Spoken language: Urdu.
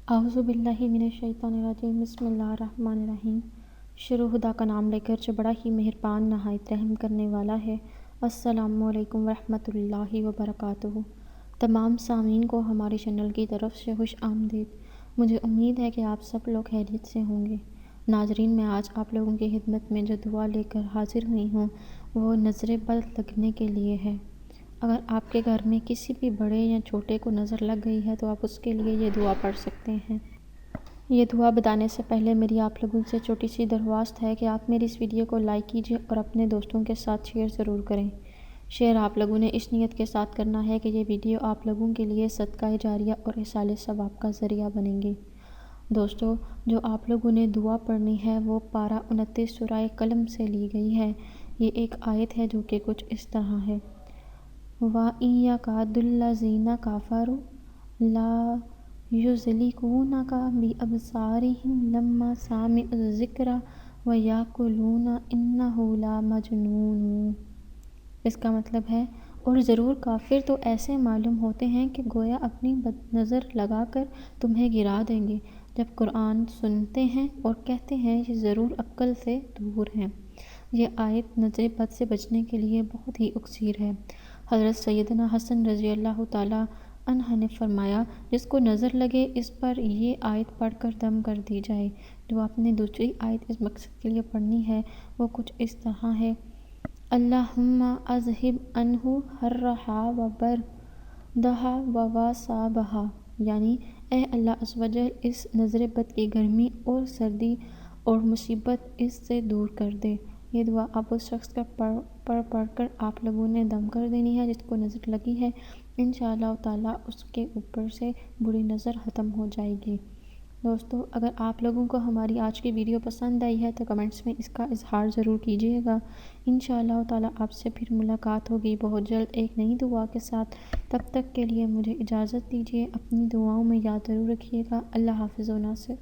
اعوذ باللہ من الشیطان الرجیم، بسم اللہ الرحمن الرحیم۔ شروع خدا کا نام لے کر جو بڑا ہی مہربان نہایت رحم کرنے والا ہے۔ السلام علیکم ورحمۃ اللہ وبرکاتہ۔ تمام سامعین کو ہمارے چینل کی طرف سے خوش آمدید۔ مجھے امید ہے کہ آپ سب لوگ خیریت سے ہوں گے۔ ناظرین، میں آج آپ لوگوں کی خدمت میں جو دعا لے کر حاضر ہوئی ہوں وہ نظر بد لگنے کے لیے ہے۔ اگر آپ کے گھر میں کسی بھی بڑے یا چھوٹے کو نظر لگ گئی ہے تو آپ اس کے لیے یہ دعا پڑھ سکتے ہیں۔ یہ دعا بتانے سے پہلے میری آپ لوگوں سے چھوٹی سی درخواست ہے کہ آپ میری اس ویڈیو کو لائک کیجیے اور اپنے دوستوں کے ساتھ شیئر ضرور کریں۔ شیئر آپ لوگوں نے اس نیت کے ساتھ کرنا ہے کہ یہ ویڈیو آپ لوگوں کے لیے صدقہ جاریہ اور ایصال ثواب کا ذریعہ بنیں گے۔ دوستو، جو آپ لوگوں نے دعا پڑھنی ہے وہ پارہ 29 سورہ قلم سے لی گئی ہے۔ یہ ایک آیت ہے جو کہ کچھ اس طرح ہے: وَإِن يَكَادُ الَّذِينَ كَفَرُوا لَيُزْلِقُونَكَ بِأَبْصَارِهِمْ لَمَّا سَمِعُوا الذِّكْرَ وَيَقُولُونَ إِنَّهُ لَمَجْنُونٌ۔ اس کا مطلب ہے، اور ضرور کافر تو ایسے معلوم ہوتے ہیں کہ گویا اپنی نظر لگا کر تمہیں گرا دیں گے جب قرآن سنتے ہیں اور کہتے ہیں یہ ضرور عقل سے دور ہے۔ یہ آیت نظر بد سے بچنے کے لیے بہت ہی اکثیر ہے۔ حضرت سیدنا حسن رضی اللہ تعالیٰ عنہ نے فرمایا، جس کو نظر لگے اس پر یہ آیت پڑھ کر دم کر دی جائے۔ جو آپ نے دوسری آیت اس مقصد کے لیے پڑھنی ہے وہ کچھ اس طرح ہے: اللہم اذہب عنہ حرہا وبردہا ووصابہا، یعنی اے اللہ عز و جل اس نظر بد کی گرمی اور سردی اور مصیبت اس سے دور کر دے۔ یہ دعا آپ اس شخص کا پڑھ کر آپ لوگوں نے دم کر دینی ہے جس کو نظر لگی ہے۔ انشاءاللہ تعالیٰ اس کے اوپر سے بری نظر ختم ہو جائے گی۔ دوستو، اگر آپ لوگوں کو ہماری آج کی ویڈیو پسند آئی ہے تو کمنٹس میں اس کا اظہار ضرور کیجیے گا۔ انشاءاللہ تعالیٰ آپ سے پھر ملاقات ہوگی بہت جلد ایک نئی دعا کے ساتھ۔ تب تک کے لیے مجھے اجازت دیجیے۔ اپنی دعاؤں میں یاد ضرور رکھیے گا۔ اللہ حافظ و ناصر۔